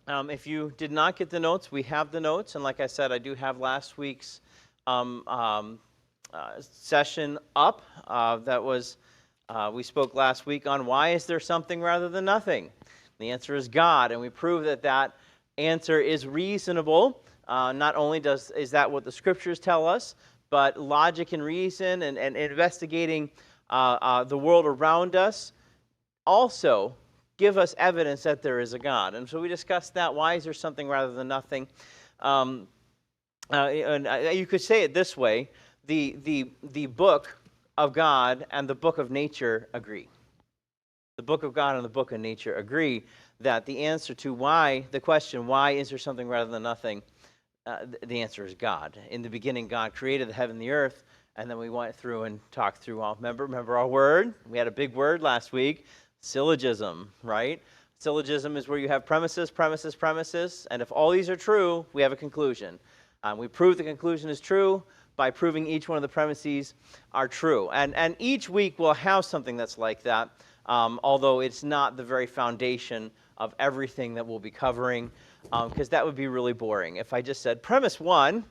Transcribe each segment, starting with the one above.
If you did not get the notes, we have the notes. And like I said, I do have last week's session up. We spoke last week on why is there something rather than nothing? The answer is God, and we prove that that answer is reasonable. Not only is that what the scriptures tell us, but logic and reason and investigating the world around us also give us evidence that there is a God. And so we discussed that. Why is there something rather than nothing? You could say it this way. The book of God and the book of nature agree. The book of God and the book of nature agree that the answer to the question, why is there something rather than nothing, the answer is God. In the beginning, God created the heaven and the earth, and then we went through and talked through all. Remember our word? We had a big word last week. Syllogism, right? Syllogism is where you have premises, and if all these are true, we have a conclusion. We prove the conclusion is true by proving each one of the premises are true. And each week we'll have something that's like that, although it's not the very foundation of everything that we'll be covering, because that would be really boring. If I just said, premise 1,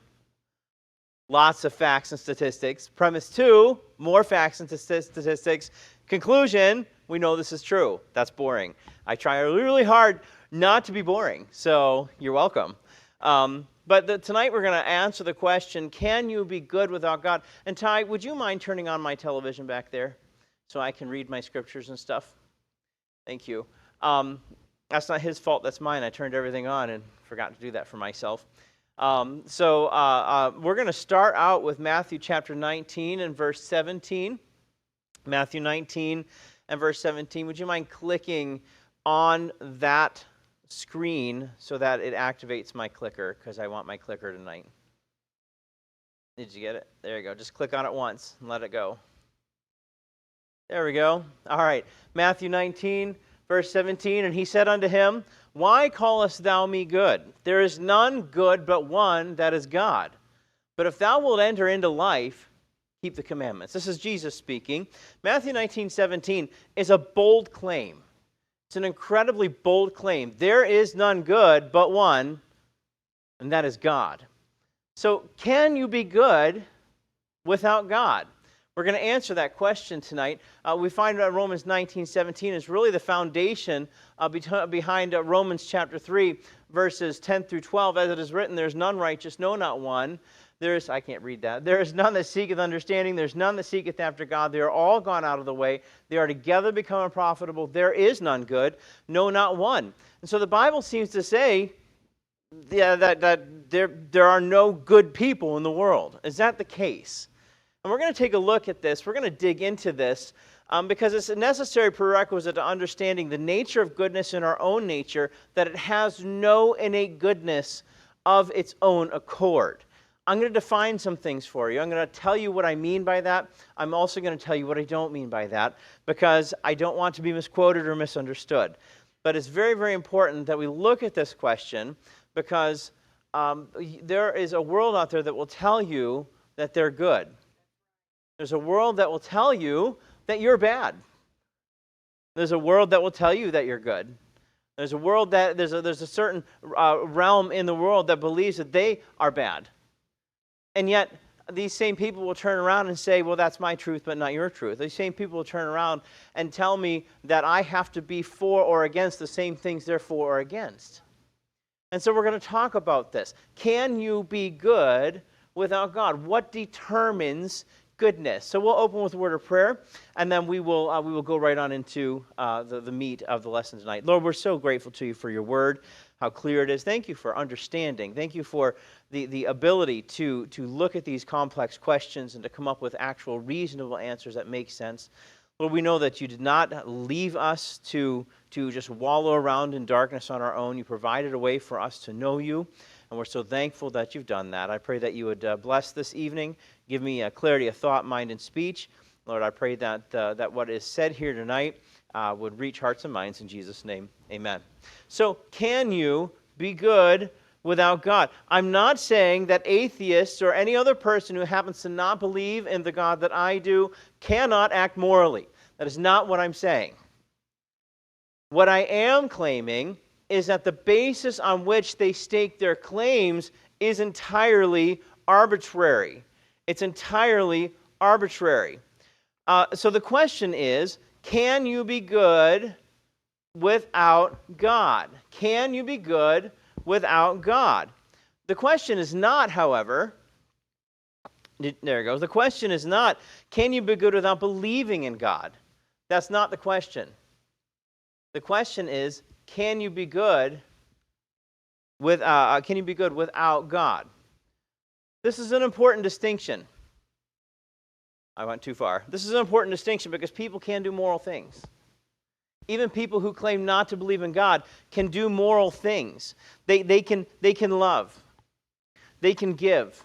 lots of facts and statistics. Premise 2, more facts and statistics. Conclusion, we know this is true. That's boring. I try really hard not to be boring, so you're welcome. But tonight we're going to answer the question, can you be good without God? And Ty, would you mind turning on my television back there so I can read my scriptures and stuff? Thank you. That's not his fault, that's mine. I turned everything on and forgot to do that for myself. So we're going to start out with Matthew chapter 19 and verse 17. Matthew 19 and verse 17. Would you mind clicking on that screen so that it activates my clicker, because I want my clicker tonight. Did you get it? There you go. Just click on it once and let it go. There we go. All right. Matthew 19, verse 17. And he said unto him, Why callest thou me good? There is none good but one, that is God. But if thou wilt enter into life, keep the commandments. This is Jesus speaking. Matthew 19:17 is a bold claim. It's an incredibly bold claim. There is none good but one, and that is God. So can you be good without God? We're going to answer that question tonight. We find that Romans 19:17 is really the foundation behind Romans chapter 3, verses 10 through 12. As it is written, there's none righteous, no, not one. I can't read that. There is none that seeketh understanding. There's none that seeketh after God. They are all gone out of the way. They are together become unprofitable. There is none good, no, not one. And so the Bible seems to say that there are no good people in the world. Is that the case? And we're going to take a look at this. We're going to dig into this because it's a necessary prerequisite to understanding the nature of goodness in our own nature, that it has no innate goodness of its own accord. I'm going to define some things for you. I'm going to tell you what I mean by that. I'm also going to tell you what I don't mean by that, because I don't want to be misquoted or misunderstood. But it's very, very important that we look at this question, because there is a world out there that will tell you that they're good. There's a world that will tell you that you're bad. There's a world that will tell you that you're good. There's a world that there's a certain realm in the world that believes that they are bad. And yet, these same people will turn around and say, well, that's my truth, but not your truth. These same people will turn around and tell me that I have to be for or against the same things they're for or against. And so we're going to talk about this. Can you be good without God? What determines goodness? So we'll open with a word of prayer, and then we will go right on into the meat of the lesson tonight. Lord, we're so grateful to you for your word, how clear it is. Thank you for understanding. Thank you for the ability to look at these complex questions and to come up with actual reasonable answers that make sense. Lord, we know that you did not leave us to just wallow around in darkness on our own. You provided a way for us to know you, and we're so thankful that you've done that. I pray that you would bless this evening, give me a clarity of thought, mind, and speech. Lord, I pray that what is said here tonight would reach hearts and minds in Jesus' name. Amen. So, can you be good without God? I'm not saying that atheists or any other person who happens to not believe in the God that I do cannot act morally. That is not what I'm saying. What I am claiming is that the basis on which they stake their claims is entirely arbitrary. It's entirely arbitrary. So the question is, can you be good without God? Can you be good without God? The question is not, however, there it goes. The question is not, can you be good without believing in God? That's not the question. The question is, can you be good without God? This is an important distinction. I went too far. This is an important distinction because people can do moral things. Even people who claim not to believe in God can do moral things. They can love. They can give.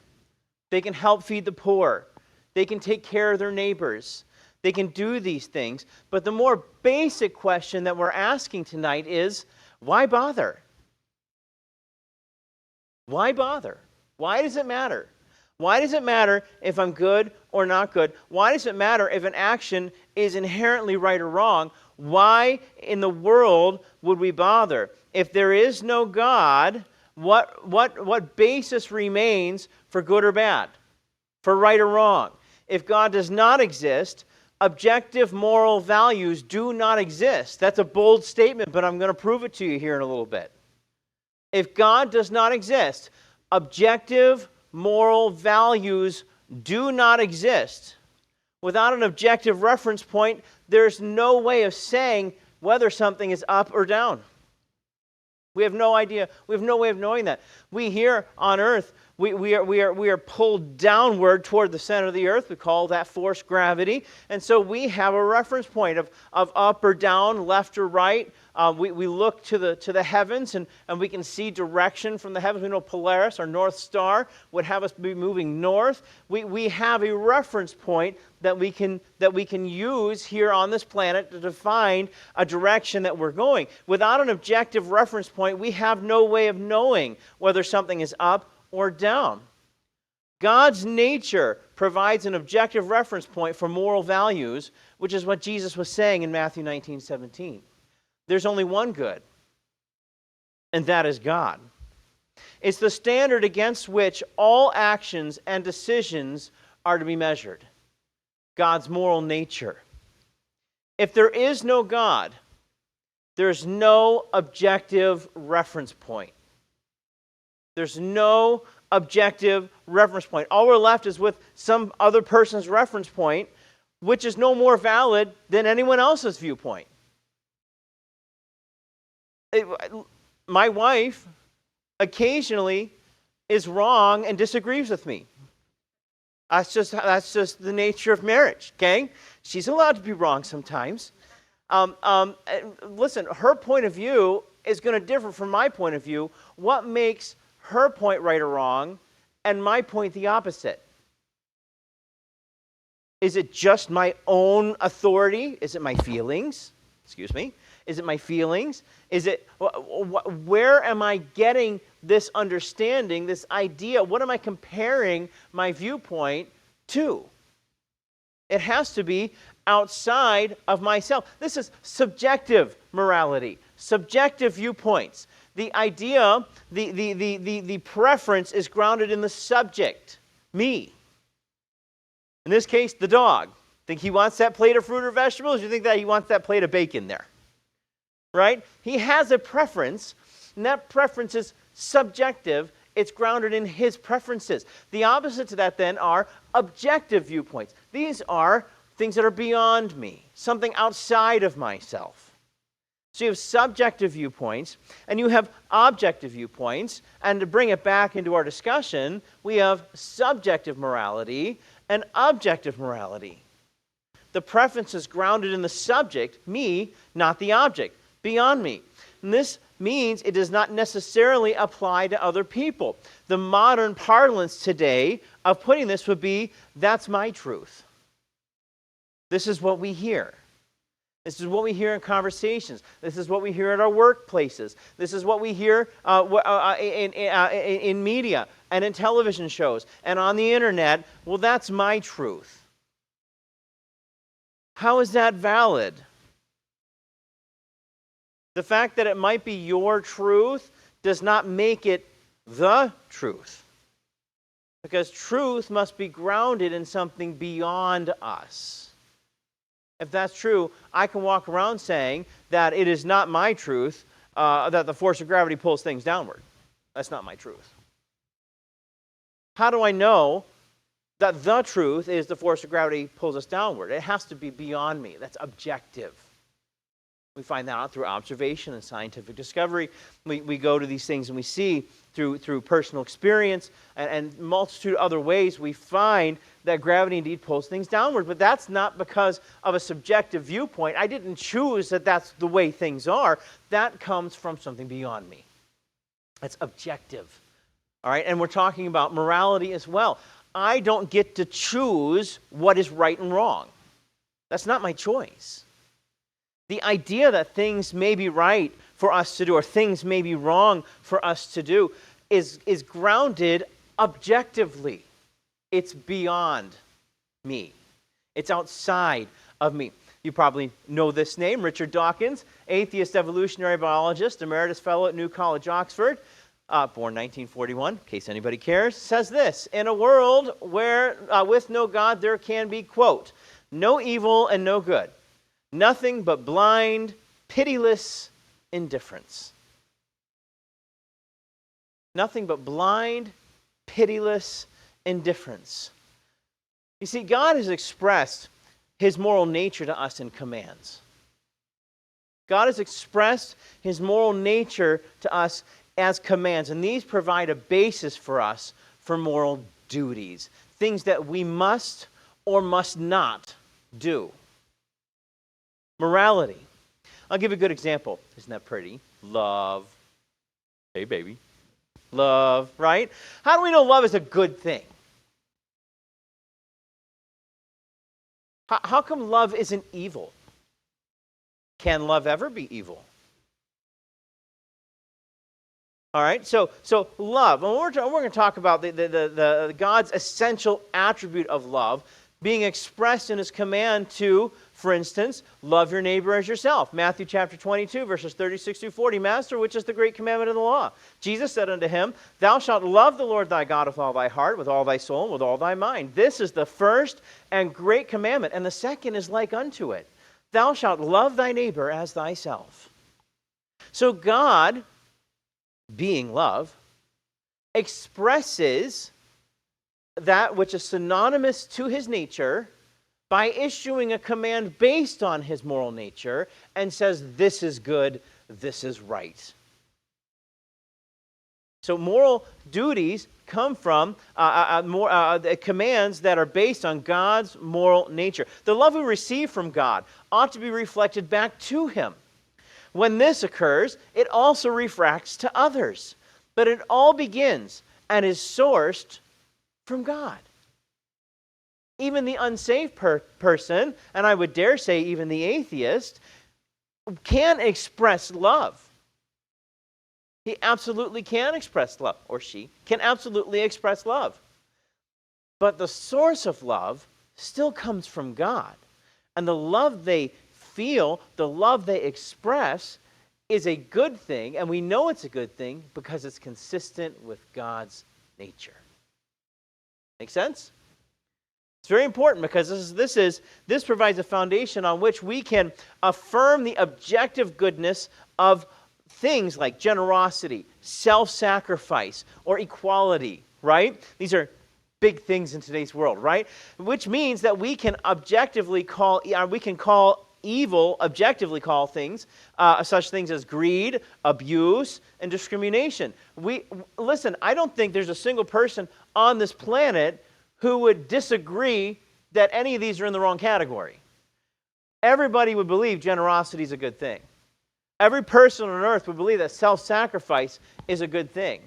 They can help feed the poor. They can take care of their neighbors. They can do these things. But the more basic question that we're asking tonight is, why bother? Why bother? Why does it matter? Why does it matter if I'm good or not good? Why does it matter if an action is inherently right or wrong? Why in the world would we bother? If there is no God, what basis remains for good or bad? For right or wrong? If God does not exist, objective moral values do not exist. That's a bold statement, but I'm going to prove it to you here in a little bit. If God does not exist, objective moral values do not exist. Without an objective reference point, there's no way of saying whether something is up or down. We have no idea. We have no way of knowing that. We here on earth, we are pulled downward toward the center of the earth. We call that force gravity. And so we have a reference point of up or down, left or right. We look to the heavens and we can see direction from the heavens. We know Polaris, our North Star, would have us be moving north. We have a reference point that we can use here on this planet to define a direction that we're going. Without an objective reference point, we have no way of knowing whether something is up or down. God's nature provides an objective reference point for moral values, which is what Jesus was saying in Matthew 19:17. There's only one good, and that is God. It's the standard against which all actions and decisions are to be measured. God's moral nature. If there is no God, there's no objective reference point. There's no objective reference point. All we're left is with some other person's reference point, which is no more valid than anyone else's viewpoint. My wife occasionally is wrong and disagrees with me. That's just the nature of marriage, okay? She's allowed to be wrong sometimes. Listen, her point of view is going to differ from my point of view. What makes her point right or wrong and my point the opposite? Is it just my own authority? Is it my feelings? Excuse me. Is it my feelings? Is it, where am I getting this understanding, this idea? What am I comparing my viewpoint to? It has to be outside of myself. This is subjective morality, subjective viewpoints. The idea, the preference is grounded in the subject, me. In this case, the dog. Think he wants that plate of fruit or vegetables? Or you think that he wants that plate of bacon there? Right? He has a preference, and that preference is subjective. It's grounded in his preferences. The opposite to that then are objective viewpoints. These are things that are beyond me, something outside of myself. So you have subjective viewpoints, and you have objective viewpoints. And to bring it back into our discussion, we have subjective morality and objective morality. The preference is grounded in the subject, me, not the object, beyond me. And this means it does not necessarily apply to other people. The modern parlance today of putting this would be, that's my truth. This is what we hear. This is what we hear in conversations. This is what we hear at our workplaces. This is what we hear in media and in television shows and on the internet. Well, that's my truth. How is that valid? The fact that it might be your truth does not make it the truth. Because truth must be grounded in something beyond us. If that's true, I can walk around saying that it is not my truth that the force of gravity pulls things downward. That's not my truth. How do I know that the truth is the force of gravity pulls us downward? It has to be beyond me. That's objective. We find that out through observation and scientific discovery. We go to these things and we see through personal experience and multitude of other ways we find that gravity indeed pulls things downward. But that's not because of a subjective viewpoint. I didn't choose that that's the way things are. That comes from something beyond me. That's objective. All right, and we're talking about morality as well. I don't get to choose what is right and wrong. That's not my choice. The idea that things may be right for us to do or things may be wrong for us to do is grounded objectively. It's beyond me. It's outside of me. You probably know this name, Richard Dawkins, atheist evolutionary biologist, emeritus fellow at New College, Oxford, born 1941, in case anybody cares, says this: in a world where with no God there can be, quote, no evil and no good, nothing but blind, pitiless indifference. Nothing but blind, pitiless indifference. You see, God has expressed His moral nature to us in commands. God has expressed His moral nature to us as commands, and these provide a basis for us for moral duties, things that we must or must not do. Morality. I'll give you a good example. Isn't that pretty? Love. Hey, baby. Love, right? How do we know love is a good thing? How come love isn't evil? Can love ever be evil? All right, so love. And we're going to talk about the God's essential attribute of love being expressed in His command to, for instance, love your neighbor as yourself. Matthew chapter 22, verses 36 through 40. Master, which is the great commandment of the law? Jesus said unto him, thou shalt love the Lord thy God with all thy heart, with all thy soul, and with all thy mind. This is the first and great commandment, and the second is like unto it. Thou shalt love thy neighbor as thyself. So God, being love, expresses that which is synonymous to His nature by issuing a command based on His moral nature and says, this is good, this is right. So moral duties come from commands that are based on God's moral nature. The love we receive from God ought to be reflected back to Him. When this occurs, it also refracts to others. But it all begins and is sourced from God. Even the unsaved person, and I would dare say even the atheist, can express love. He absolutely can express love, or she can absolutely express love. But the source of love still comes from God. And the love they feel, the love they express, is a good thing, and we know it's a good thing because it's consistent with God's nature. Make sense? It's very important because this provides a foundation on which we can affirm the objective goodness of things like generosity, self-sacrifice, or equality, right? These are big things in today's world, right? Which means that we can objectively call things, such things as greed, abuse, and discrimination. Listen, I don't think there's a single person on this planet who would disagree that any of these are in the wrong category. Everybody would believe generosity is a good thing. Every person on earth would believe that self-sacrifice is a good thing.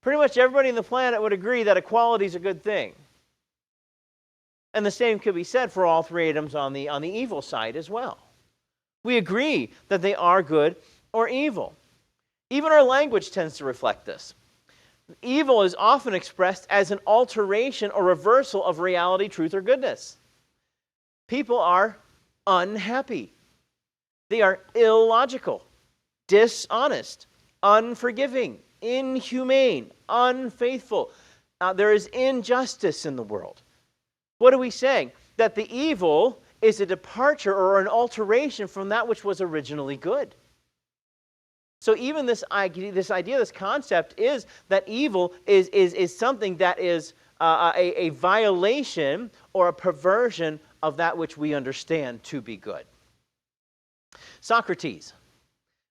Pretty much everybody on the planet would agree that equality is a good thing. And the same could be said for all three items on the evil side as well. We agree that they are good or evil. Even our language tends to reflect this. Evil is often expressed as an alteration or reversal of reality, truth, or goodness. People are unhappy. They are illogical. dishonest, unforgiving, inhumane, unfaithful. There is injustice in the world. What are we saying? That the evil is a departure or an alteration from that which was originally good. So even this idea, this concept is that evil is something that is a violation or a perversion of that which we understand to be good. Socrates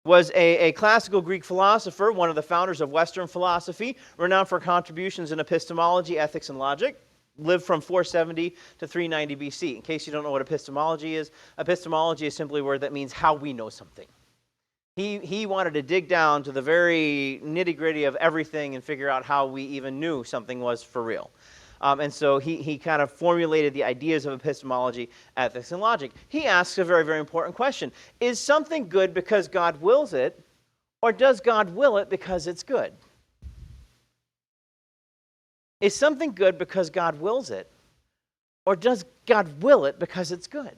was a classical Greek philosopher, one of the founders of Western philosophy, renowned for contributions in epistemology, ethics, and logic. Lived from 470 to 390 BC. In case you don't know what epistemology is simply a word that means how we know something. He wanted to dig down to the very nitty-gritty of everything and figure out how we even knew something was for real. And so he kind of formulated the ideas of epistemology, ethics, and logic. He asks a very, very important question. Is something good because God wills it, or does God will it because it's good? Is something good because God wills it, or does God will it because it's good?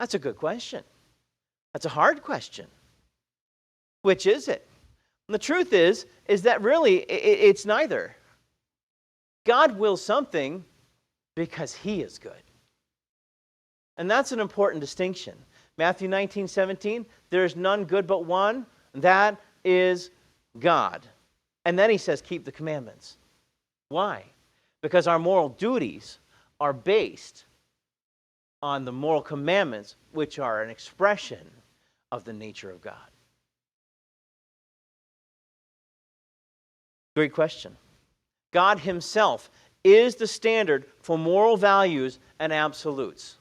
That's a good question. That's a hard question. Which is it? And the truth is that really it's neither. God wills something because He is good. And that's an important distinction. Matthew 19:17, there is none good but one, that is God. And then He says, keep the commandments. Why? Because our moral duties are based on the moral commandments, which are an expression of the nature of God. Great question. God Himself is the standard for moral values and absolutes.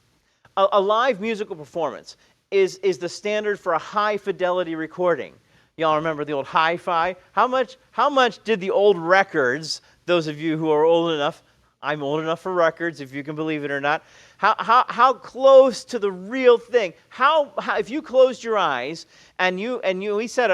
A live musical performance is the standard for a high-fidelity recording. Y'all remember the old hi-fi? How much did the old records, those of you who are old enough, I'm old enough for records, if you can believe it or not, how close to the real thing? How if you closed your eyes and we set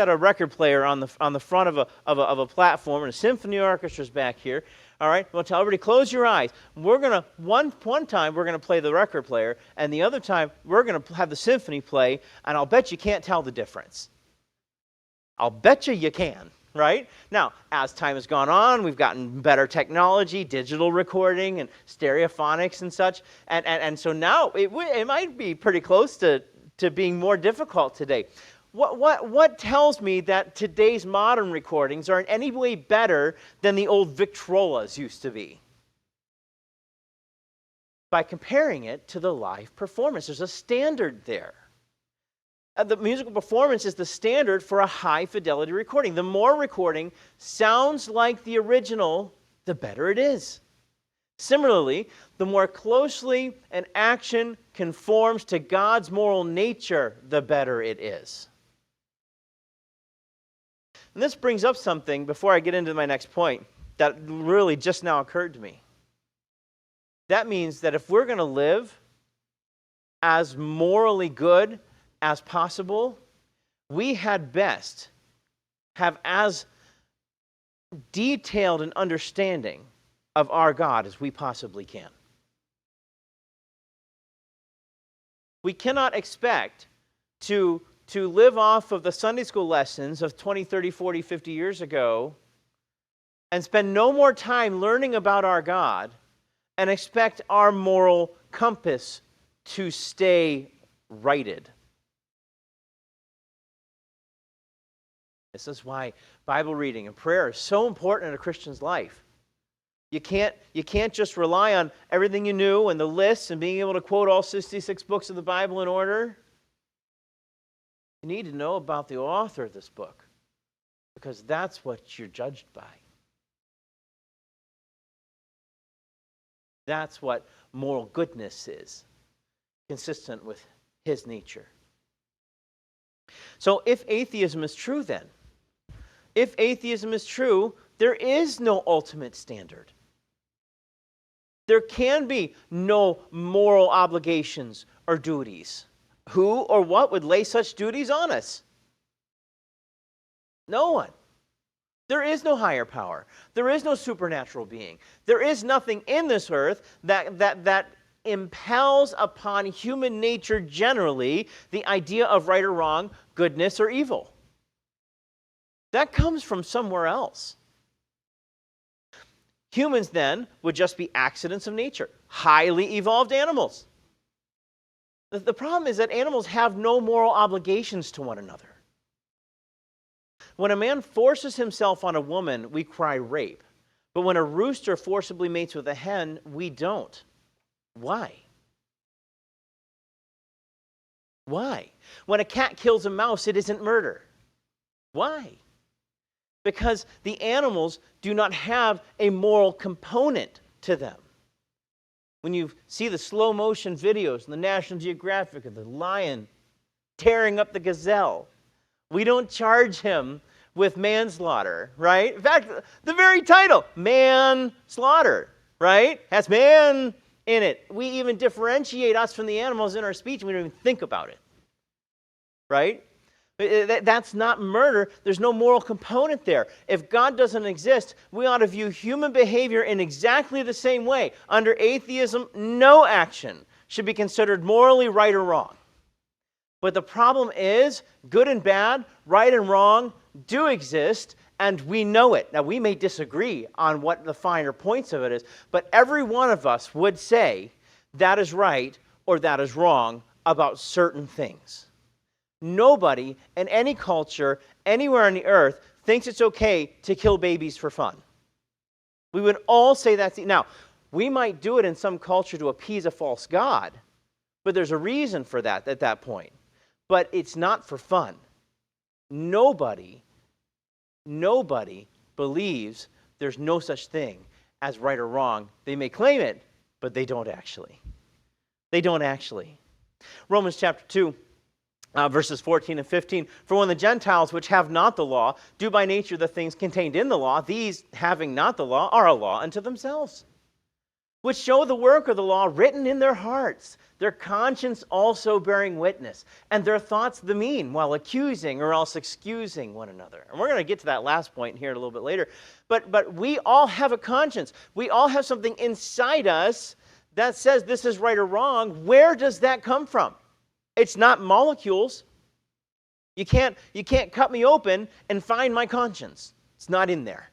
a record player on the front of a platform, and a symphony orchestra's back here. All right, we'll tell everybody, close your eyes. We're gonna one time we're gonna play the record player, and the other time we're gonna have the symphony play, and I'll bet you can't tell the difference. I'll bet you can. Right? Now, as time has gone on, we've gotten better technology, digital recording, and stereophonics and such. And so now it might be pretty close to being more difficult today. What tells me that today's modern recordings are in any way better than the old Victrolas used to be? By comparing it to the live performance. There's a standard there. The musical performance is the standard for a high-fidelity recording. The more recording sounds like the original, the better it is. Similarly, the more closely an action conforms to God's moral nature, the better it is. And this brings up something, before I get into my next point, that really just now occurred to me. That means that if we're going to live as morally good as possible, we had best have as detailed an understanding of our God as we possibly can. We cannot expect to live off of the Sunday school lessons of 20, 30, 40, 50 years ago and spend no more time learning about our God and expect our moral compass to stay righted. This is why Bible reading and prayer is so important in a Christian's life. You can't just rely on everything you knew and the lists and being able to quote all 66 books of the Bible in order. You need to know about the author of this book, because that's what you're judged by. That's what moral goodness is, consistent with His nature. So if atheism is true then, if atheism is true, there is no ultimate standard. There can be no moral obligations or duties. Who or what would lay such duties on us? No one. There is no higher power. There is no supernatural being. There is nothing in this earth that impels upon human nature generally the idea of right or wrong, goodness or evil. That comes from somewhere else. Humans then would just be accidents of nature, highly evolved animals. The problem is that animals have no moral obligations to one another. When a man forces himself on a woman, we cry rape. But when a rooster forcibly mates with a hen, we don't. Why? Why? When a cat kills a mouse, it isn't murder. Why? Because the animals do not have a moral component to them. When you see the slow motion videos in the National Geographic of the lion tearing up the gazelle, we don't charge him with manslaughter, right? In fact, the very title, manslaughter, right, has man in it. We even differentiate us from the animals in our speech, and we don't even think about it, right? That's not murder. There's no moral component there. If God doesn't exist, we ought to view human behavior in exactly the same way. Under atheism, no action should be considered morally right or wrong. But the problem is, good and bad, right and wrong do exist, and we know it. Now, we may disagree on what the finer points of it is, but every one of us would say that is right or that is wrong about certain things. Nobody in any culture, anywhere on the earth, thinks it's okay to kill babies for fun. We would all say that's... Now, we might do it in some culture to appease a false god, but there's a reason for that at that point. But it's not for fun. Nobody believes there's no such thing as right or wrong. They may claim it, but they don't actually. They don't actually. Romans chapter 2. Verses 14 and 15, for when the Gentiles which have not the law do by nature the things contained in the law, these having not the law are a law unto themselves, which show the work of the law written in their hearts, their conscience also bearing witness, and their thoughts the mean, while accusing or else excusing one another. And we're going to get to that last point here a little bit later. But we all have a conscience. We all have something inside us that says this is right or wrong. Where does that come from? It's not molecules. You can't cut me open and find my conscience. It's not in there.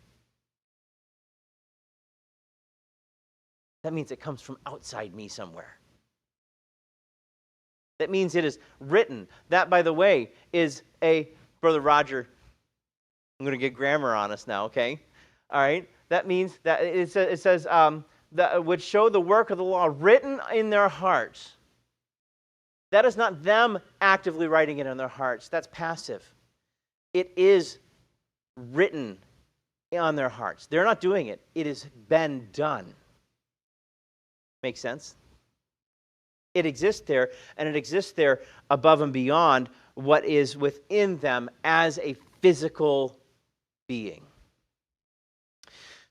That means it comes from outside me somewhere. That means it is written. That, by the way, is Brother Roger, I'm going to get grammar on us now, okay? All right? That means that it says that would show the work of the law written in their hearts. That is not them actively writing it in their hearts. That's passive. It is written on their hearts. They're not doing it. It has been done. Make sense? It exists there, and it exists there above and beyond what is within them as a physical being.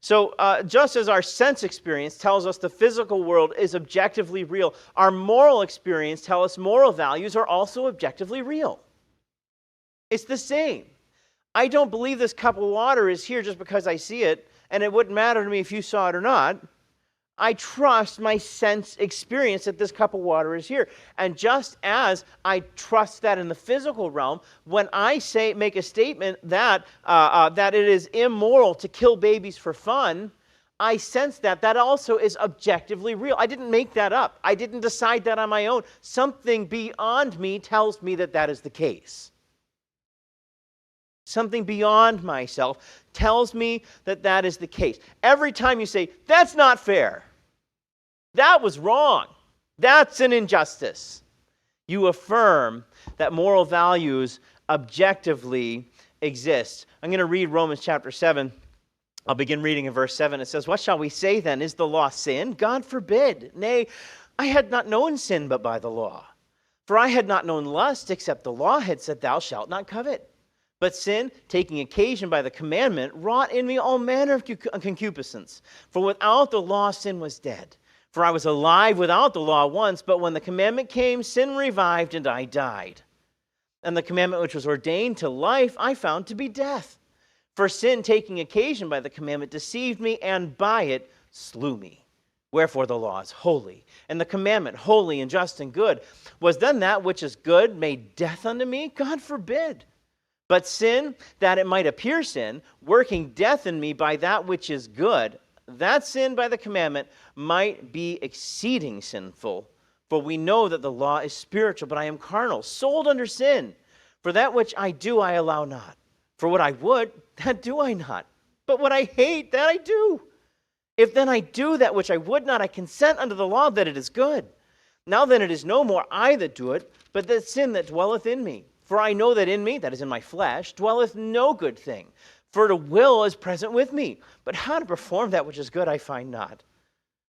So just as our sense experience tells us the physical world is objectively real, our moral experience tells us moral values are also objectively real. It's the same. I don't believe this cup of water is here just because I see it, and it wouldn't matter to me if you saw it or not. I trust my sense experience that this cup of water is here. And just as I trust that in the physical realm, when I make a statement that it is immoral to kill babies for fun, I sense that also is objectively real. I didn't make that up. I didn't decide that on my own. Something beyond me tells me that that is the case. Something beyond myself tells me that that is the case. Every time you say, that's not fair, that was wrong, that's an injustice, you affirm that moral values objectively exist. I'm going to read Romans chapter 7. I'll begin reading in verse 7. It says, what shall we say then? Is the law sin? God forbid. Nay, I had not known sin but by the law. For I had not known lust, except the law had said, thou shalt not covet. But sin, taking occasion by the commandment, wrought in me all manner of concupiscence. For without the law, sin was dead. For I was alive without the law once, but when the commandment came, sin revived, and I died. And the commandment which was ordained to life, I found to be death. For sin, taking occasion by the commandment, deceived me, and by it slew me. Wherefore the law is holy, and the commandment holy and just and good. Was then that which is good made death unto me? God forbid. But sin, that it might appear sin, working death in me by that which is good, that sin by the commandment might be exceeding sinful. For we know that the law is spiritual, but I am carnal, sold under sin. For that which I do I allow not. For what I would, that do I not. But what I hate, that I do. If then I do that which I would not, I consent unto the law that it is good. Now then it is no more I that do it, but the sin that dwelleth in me. For I know that in me, that is in my flesh, dwelleth no good thing. For the will is present with me, but how to perform that which is good I find not.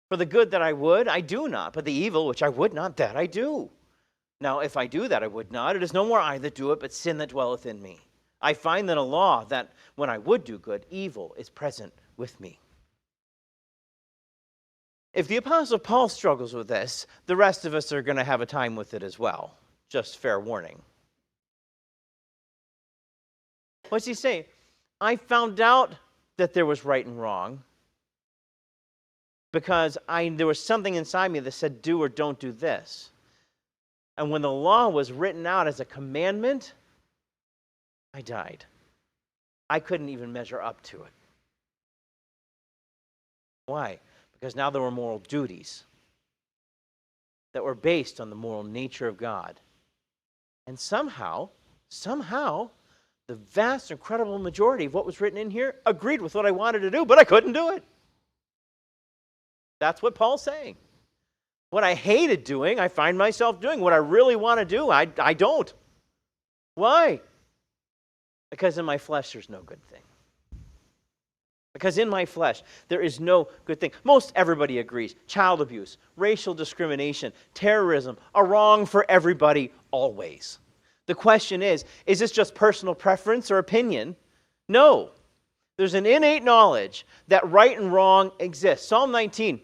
For the good that I would, I do not, but the evil which I would not, that I do. Now if I do that I would not, it is no more I that do it, but sin that dwelleth in me. I find then a law that when I would do good, evil is present with me. If the Apostle Paul struggles with this, the rest of us are going to have a time with it as well. Just fair warning. What's he saying? I found out that there was right and wrong because there was something inside me that said do or don't do this. And when the law was written out as a commandment, I died. I couldn't even measure up to it. Why? Because now there were moral duties that were based on the moral nature of God. And somehow, the vast, incredible majority of what was written in here agreed with what I wanted to do, but I couldn't do it. That's what Paul's saying. What I hated doing, I find myself doing. What I really want to do, I don't. Why? Because in my flesh there's no good thing. Because in my flesh, there is no good thing. Most everybody agrees. Child abuse, racial discrimination, terrorism are wrong for everybody always. The question is this just personal preference or opinion? No. There's an innate knowledge that right and wrong exists. Psalm 19,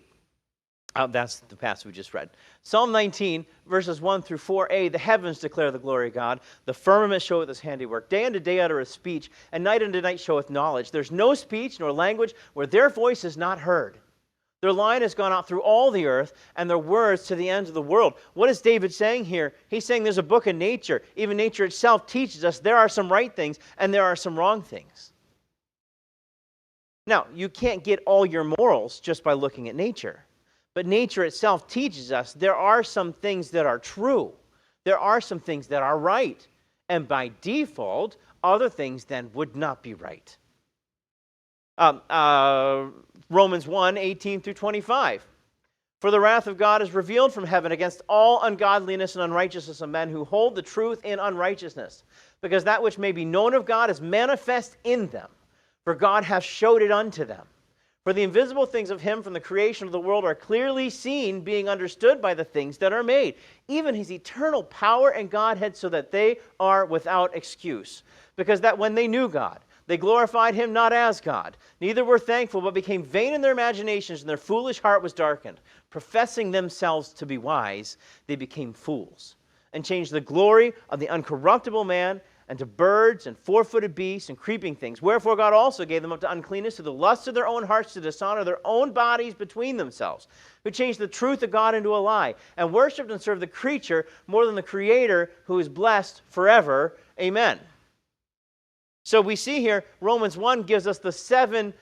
that's the passage we just read. Psalm 19, verses 1 through 4a, the heavens declare the glory of God. The firmament showeth his handiwork. Day unto day uttereth speech, and night unto night showeth knowledge. There's no speech nor language where their voice is not heard. Their line has gone out through all the earth, and their words to the ends of the world. What is David saying here? He's saying there's a book of nature. Even nature itself teaches us there are some right things, and there are some wrong things. Now, you can't get all your morals just by looking at nature. But nature itself teaches us there are some things that are true. There are some things that are right. And by default, other things then would not be right. Romans 1, 18 through 25. For the wrath of God is revealed from heaven against all ungodliness and unrighteousness of men who hold the truth in unrighteousness, because that which may be known of God is manifest in them, for God hath showed it unto them. For the invisible things of him from the creation of the world are clearly seen, being understood by the things that are made, even his eternal power and Godhead, so that they are without excuse. Because that when they knew God, they glorified him not as God, neither were thankful, but became vain in their imaginations, and their foolish heart was darkened. Professing themselves to be wise, they became fools, and changed the glory of the uncorruptible man and to birds and four-footed beasts and creeping things. Wherefore God also gave them up to uncleanness, to the lusts of their own hearts, to dishonor their own bodies between themselves, who changed the truth of God into a lie, and worshipped and served the creature more than the Creator, who is blessed forever. Amen. So we see here, Romans 1 gives us the seven-step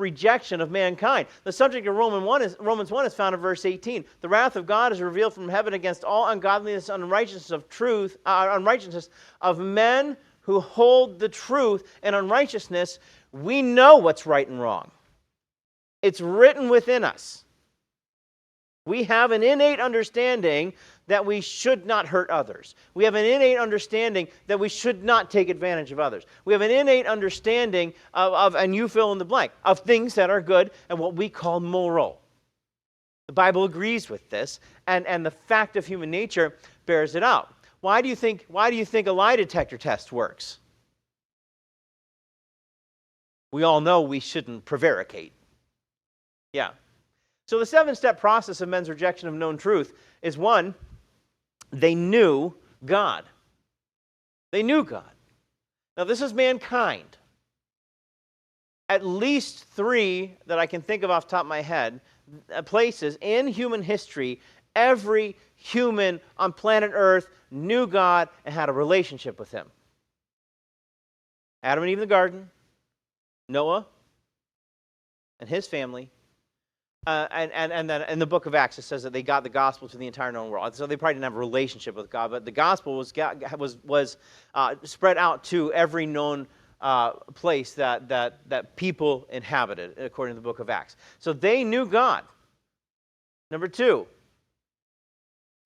rejection of mankind. The subject of Romans 1 is found in verse 18. The wrath of God is revealed from heaven against all ungodliness and unrighteousness of men who hold the truth and unrighteousness. We know what's right and wrong. It's written within us. We have an innate understanding that we should not hurt others. We have an innate understanding that we should not take advantage of others. We have an innate understanding and you fill in the blank, of things that are good and what we call moral. The Bible agrees with this, and the fact of human nature bears it out. Why do you think a lie detector test works? We all know we shouldn't prevaricate. Yeah. So the 7-step process of men's rejection of known truth is 1, they knew God. They knew God. Now this is mankind. At least 3 that I can think of off the top of my head places in human history, every human on planet Earth knew God and had a relationship with him. Adam and Eve in the garden, Noah and his family, and then in the book of Acts it says that they got the gospel to the entire known world. So they probably didn't have a relationship with God, but the gospel was spread out to every known place that people inhabited, according to the book of Acts. So they knew God. Number two,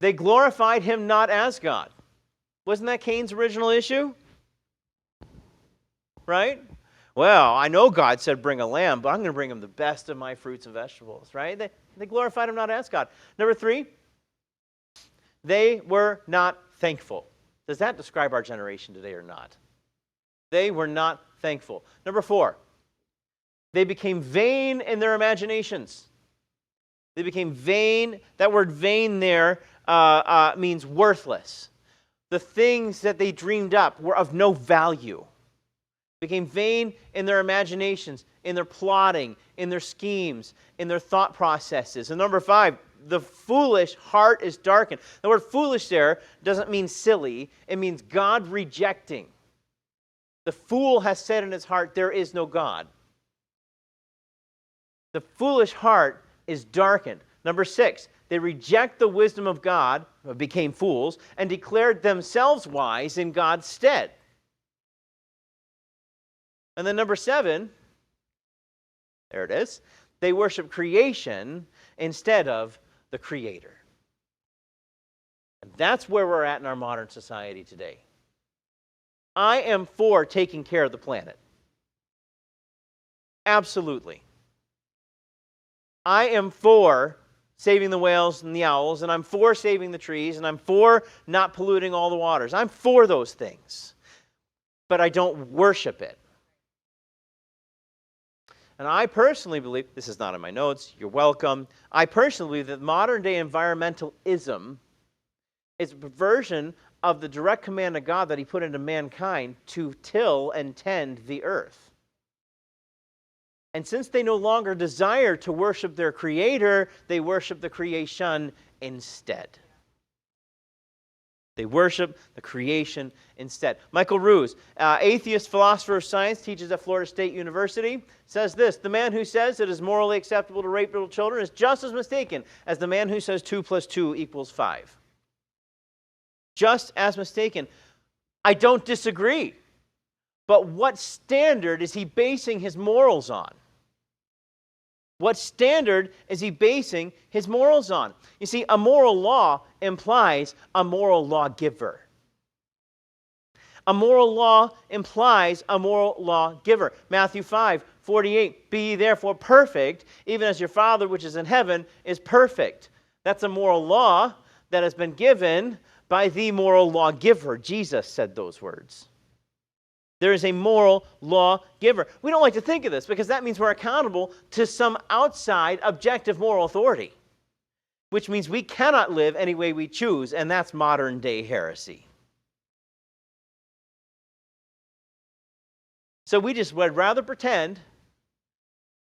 they glorified him not as God. Wasn't that Cain's original issue? Right? Well, I know God said bring a lamb, but I'm going to bring him the best of my fruits and vegetables, right? They glorified him not as God. Number three, they were not thankful. Does that describe our generation today or not? They were not thankful. Number four, they became vain in their imaginations. They became vain. That word vain there means worthless. The things that they dreamed up were of no value. Became vain in their imaginations, in their plotting, in their schemes, in their thought processes. And number five, the foolish heart is darkened. The word foolish there doesn't mean silly. It means God rejecting. The fool has said in his heart, there is no God. The foolish heart is darkened. Number six, they reject the wisdom of God, became fools, and declared themselves wise in God's stead. And then number seven, there it is, they worship creation instead of the Creator. And that's where we're at in our modern society today. I am for taking care of the planet. Absolutely. I am for saving the whales and the owls, and I'm for saving the trees, and I'm for not polluting all the waters. I'm for those things. But I don't worship it. And I personally believe, this is not in my notes, you're welcome. I personally believe that modern day environmentalism is a perversion of the direct command of God that he put into mankind to till and tend the earth. And since they no longer desire to worship their Creator, they worship the creation instead. They worship the creation instead. Michael Ruse, atheist philosopher of science, teaches at Florida State University, says this: the man who says it is morally acceptable to rape little children is just as mistaken as the man who says 2 + 2 = 5. Just as mistaken. I don't disagree. But what standard is he basing his morals on? What standard is he basing his morals on? You see, a moral law implies a moral lawgiver. A moral law implies a moral lawgiver. Matthew 5:48, be ye therefore perfect, even as your Father which is in heaven is perfect. That's a moral law that has been given by the moral lawgiver. Jesus said those words. There is a moral lawgiver. We don't like to think of this because that means we're accountable to some outside objective moral authority, which means we cannot live any way we choose, and that's modern day heresy. So we would rather pretend,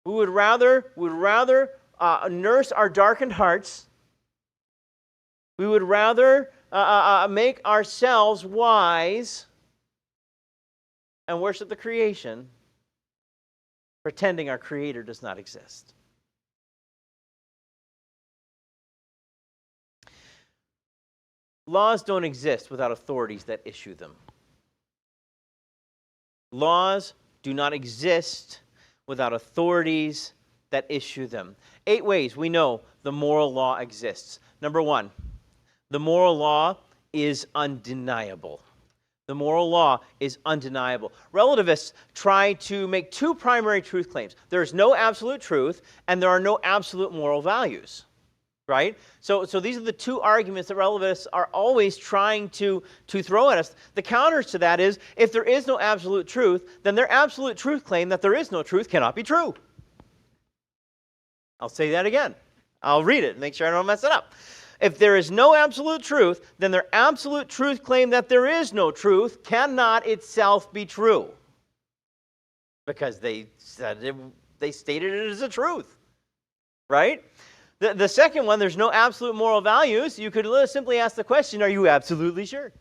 we would rather nurse our darkened hearts, we would rather make ourselves wise and worship the creation, pretending our Creator does not exist. Laws don't exist without authorities that issue them. Laws do not exist without authorities that issue them. 8 ways we know the moral law exists. Number 1, the moral law is undeniable. The moral law is undeniable. Relativists try to make 2 primary truth claims. There is no absolute truth, and there are no absolute moral values. Right? So these are the 2 arguments that relativists are always trying to throw at us. The counters to that is, if there is no absolute truth, then their absolute truth claim that there is no truth cannot be true. I'll say that again. I'll read it and make sure I don't mess it up. If there is no absolute truth, then their absolute truth claim that there is no truth cannot itself be true. Because they stated it as a truth. right? The second one, there's no absolute moral values. You could simply ask the question, are you absolutely sure?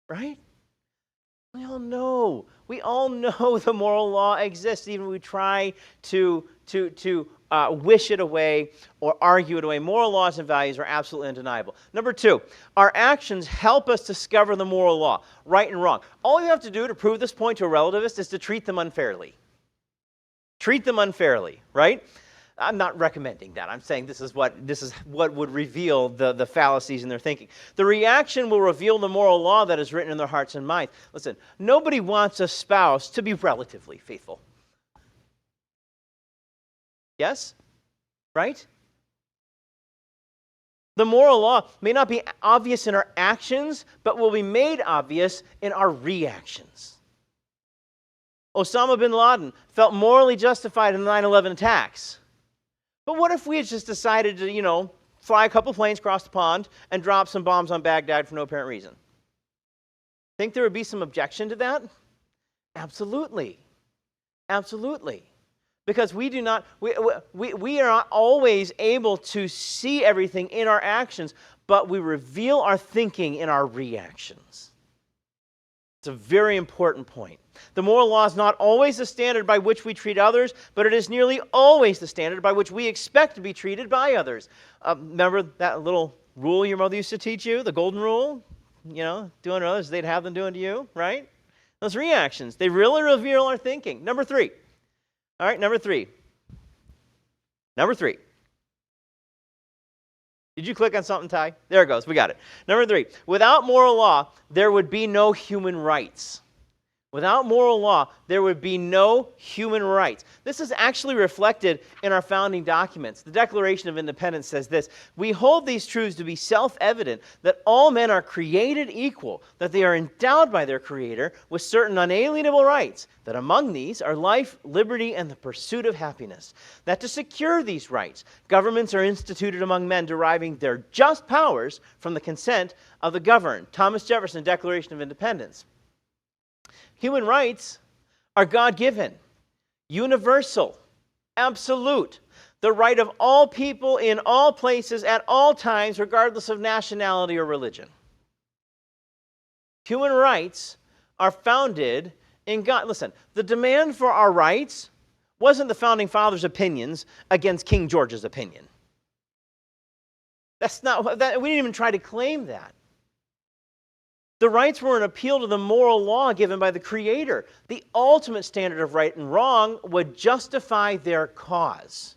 Right? We all know. We all know the moral law exists, even if we try to wish it away or argue it away. Moral laws and values are absolutely undeniable. Number two, our actions help us discover the moral law, right and wrong. All you have to do to prove this point to a relativist is to treat them unfairly. Treat them unfairly, right? I'm not recommending that. I'm saying this is what would reveal the fallacies in their thinking. The reaction will reveal the moral law that is written in their hearts and minds. Listen, nobody wants a spouse to be relatively faithful. Yes? Right? The moral law may not be obvious in our actions, but will be made obvious in our reactions. Osama bin Laden felt morally justified in the 9/11 attacks. But what if we had just decided to, fly a couple planes across the pond and drop some bombs on Baghdad for no apparent reason? Think there would be some objection to that? Absolutely. Absolutely. Because we are not always able to see everything in our actions, but we reveal our thinking in our reactions. It's a very important point. The moral law is not always the standard by which we treat others, but it is nearly always the standard by which we expect to be treated by others. Remember that little rule your mother used to teach you, the golden rule? Doing to others, they'd have them doing to you, right? Those reactions, they really reveal our thinking. Number three. All right, number three. Did you click on something, Ty? There it goes. We got it. Number three. Without moral law, there would be no human rights. Without moral law, there would be no human rights. This is actually reflected in our founding documents. The Declaration of Independence says this: we hold these truths to be self-evident, that all men are created equal, that they are endowed by their Creator with certain unalienable rights, that among these are life, liberty, and the pursuit of happiness, that to secure these rights, governments are instituted among men deriving their just powers from the consent of the governed. Thomas Jefferson, Declaration of Independence. Human rights are God-given, universal, absolute, the right of all people in all places at all times, regardless of nationality or religion. Human rights are founded in God. Listen, the demand for our rights wasn't the Founding Fathers' opinions against King George's opinion. That's not that. We didn't even try to claim that. The rights were an appeal to the moral law given by the Creator. The ultimate standard of right and wrong would justify their cause.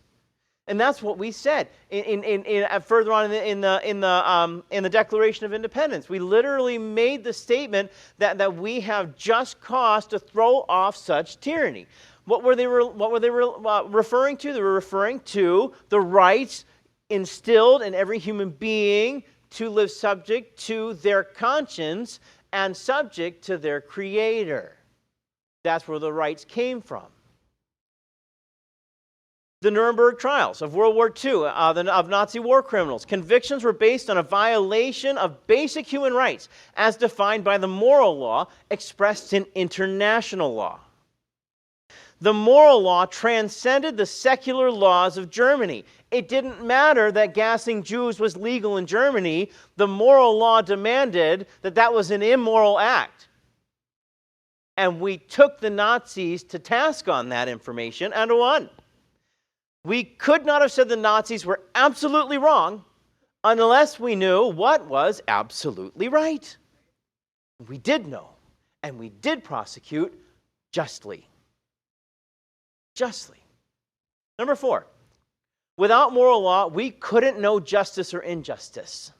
And that's what we said further on in the Declaration of Independence. We literally made the statement that we have just cause to throw off such tyranny. What were they referring to? They were referring to the rights instilled in every human being to live subject to their conscience and subject to their Creator. That's where the rights came from. The Nuremberg trials of World War II, of Nazi war criminals. Convictions were based on a violation of basic human rights as defined by the moral law expressed in international law. The moral law transcended the secular laws of Germany. It didn't matter that gassing Jews was legal in Germany. The moral law demanded that that was an immoral act. And we took the Nazis to task on that information and won. We could not have said the Nazis were absolutely wrong unless we knew what was absolutely right. We did know, and we did prosecute justly. Justly. Number 4, without moral law, we couldn't know justice or injustice.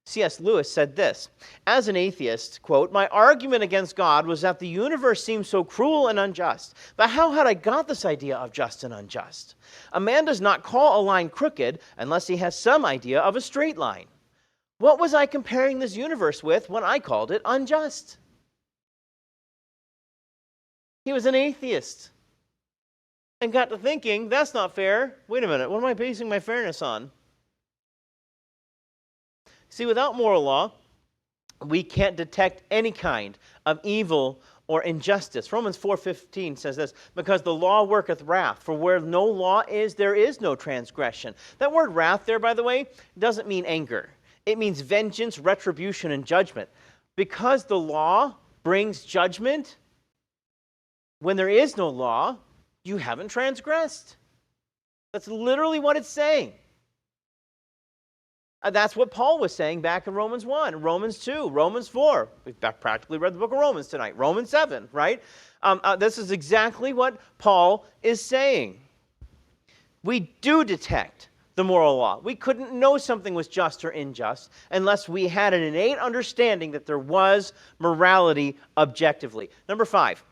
C.S. Lewis said this: as an atheist, quote, my argument against God was that the universe seemed so cruel and unjust. But how had I got this idea of just and unjust? A man does not call a line crooked unless he has some idea of a straight line. What was I comparing this universe with when I called it unjust? He was an atheist and got to thinking, that's not fair. Wait a minute, what am I basing my fairness on? See, without moral law, we can't detect any kind of evil or injustice. Romans 4:15 says this, because the law worketh wrath, for where no law is, there is no transgression. That word wrath there, by the way, doesn't mean anger. It means vengeance, retribution, and judgment. Because the law brings judgment, when there is no law, you haven't transgressed. That's literally what it's saying. That's what Paul was saying back in Romans 1, Romans 2, Romans 4. We've practically read the book of Romans tonight. Romans 7, right? This is exactly what Paul is saying. We do detect the moral law. We couldn't know something was just or unjust unless we had an innate understanding that there was morality objectively. Number 5,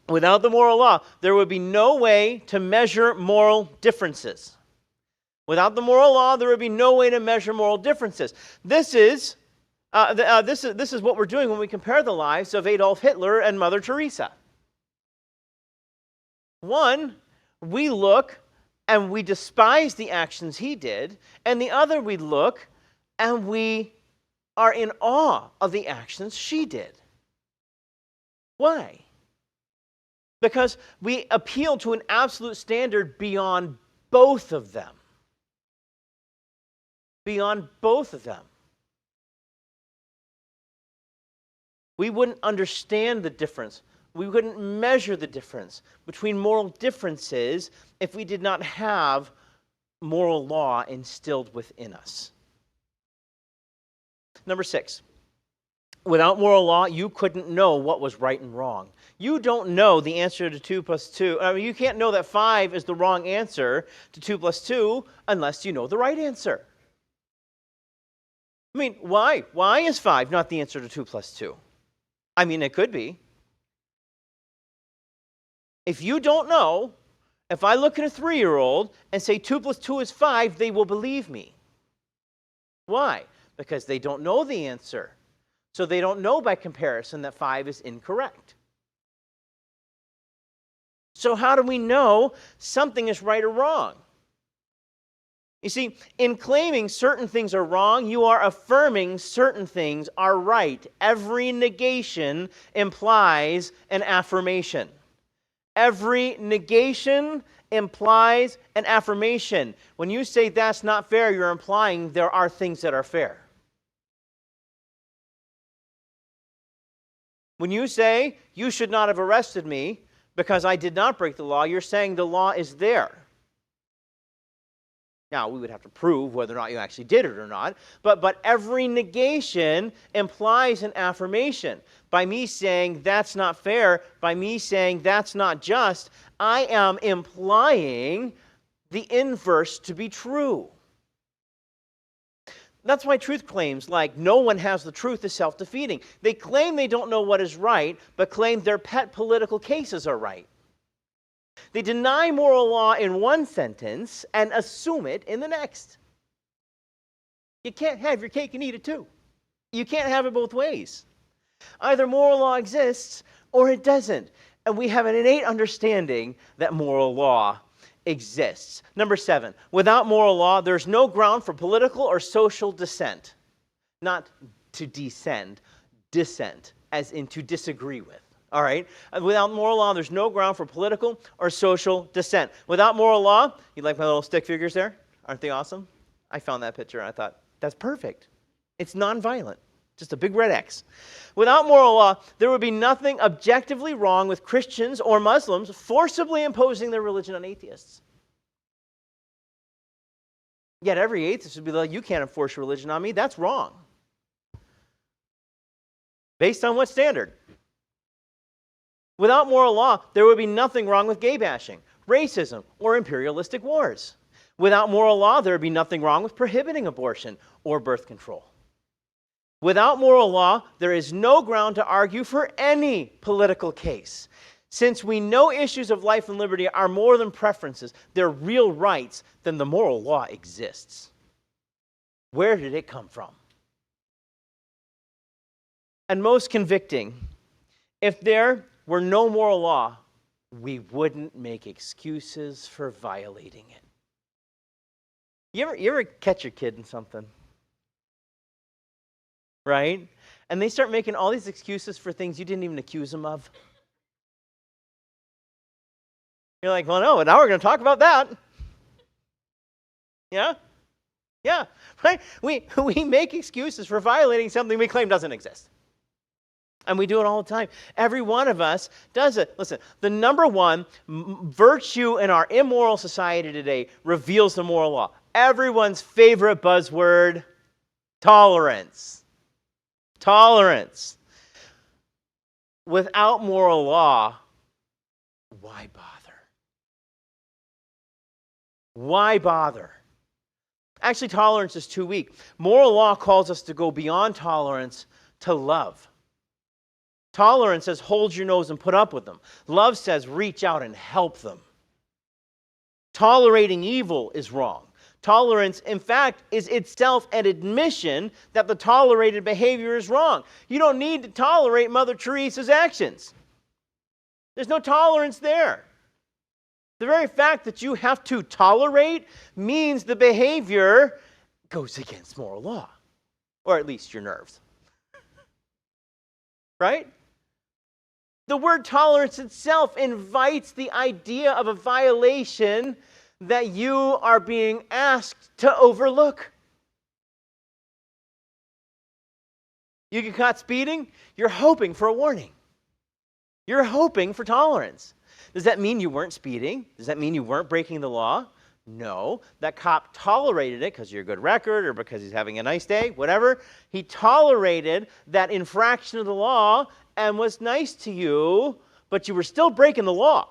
without the moral law, there would be no way to measure moral differences. Without the moral law, there would be no way to measure moral differences. This is what we're doing when we compare the lives of Adolf Hitler and Mother Teresa. One, we look and we despise the actions he did, and the other we look and we are in awe of the actions she did. Why? Because we appeal to an absolute standard beyond both of them. Beyond both of them. We wouldn't understand the difference. We wouldn't measure the difference between moral differences if we did not have moral law instilled within us. Number 6, without moral law, you couldn't know what was right and wrong. You don't know the answer to 2 plus 2. You can't know that 5 is the wrong answer to 2 plus 2 unless you know the right answer. I mean, why? Why is 5 not the answer to 2 plus 2? I mean, it could be. If you don't know, if I look at a 3-year-old and say 2 plus 2 is 5, they will believe me. Why? Because they don't know the answer. So they don't know by comparison that 5 is incorrect. So how do we know something is right or wrong? You see, in claiming certain things are wrong, you are affirming certain things are right. Every negation implies an affirmation. Every negation implies an affirmation. When you say that's not fair, you're implying there are things that are fair. When you say you should not have arrested me because I did not break the law, you're saying the law is there. Now, we would have to prove whether or not you actually did it or not, but every negation implies an affirmation. By me saying that's not fair, by me saying that's not just, I am implying the inverse to be true. That's why truth claims like no one has the truth is self-defeating. They claim they don't know what is right, but claim their pet political cases are right. They deny moral law in one sentence and assume it in the next. You can't have your cake and eat it too. You can't have it both ways. Either moral law exists or it doesn't. And we have an innate understanding that moral law exists. Number 7, without moral law, there's no ground for political or social dissent. Not to descend, dissent, as in to disagree with. All right? Without moral law, there's no ground for political or social dissent. Without moral law, you like my little stick figures there? Aren't they awesome? I found that picture and I thought, that's perfect. It's nonviolent. Just a big red X. Without moral law, there would be nothing objectively wrong with Christians or Muslims forcibly imposing their religion on atheists. Yet every atheist would be like, you can't enforce your religion on me. That's wrong. Based on what standard? Without moral law, there would be nothing wrong with gay bashing, racism, or imperialistic wars. Without moral law, there would be nothing wrong with prohibiting abortion or birth control. Without moral law, there is no ground to argue for any political case. Since we know issues of life and liberty are more than preferences, they're real rights, then the moral law exists. Where did it come from? And most convicting, if there were no moral law, we wouldn't make excuses for violating it. You ever catch your kid in something? Right? And they start making all these excuses for things you didn't even accuse them of. You're like, well, no, now we're going to talk about that. Yeah? Yeah, right? We make excuses for violating something we claim doesn't exist. And we do it all the time. Every one of us does it. Listen, the number one virtue in our immoral society today reveals the moral law. Everyone's favorite buzzword, tolerance. Tolerance. Without moral law, why bother? Why bother? Actually, tolerance is too weak. Moral law calls us to go beyond tolerance to love. Tolerance says hold your nose and put up with them. Love says reach out and help them. Tolerating evil is wrong. Tolerance, in fact, is itself an admission that the tolerated behavior is wrong. You don't need to tolerate Mother Teresa's actions. There's no tolerance there. The very fact that you have to tolerate means the behavior goes against moral law, or at least your nerves. Right? The word tolerance itself invites the idea of a violation that you are being asked to overlook. You get caught speeding, you're hoping for a warning. You're hoping for tolerance. Does that mean you weren't speeding? Does that mean you weren't breaking the law? No. That cop tolerated it because you're a good record or because he's having a nice day, whatever. He tolerated that infraction of the law and was nice to you, but you were still breaking the law.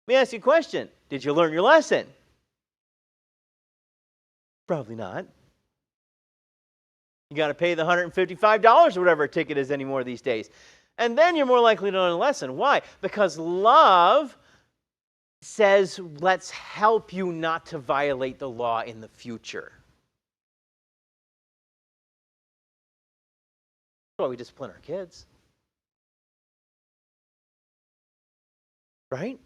Let me ask you a question. Did you learn your lesson? Probably not. You got to pay the $155 or whatever a ticket is anymore these days. And then you're more likely to learn a lesson. Why? Because love says, let's help you not to violate the law in the future. That's why we discipline our kids. Right?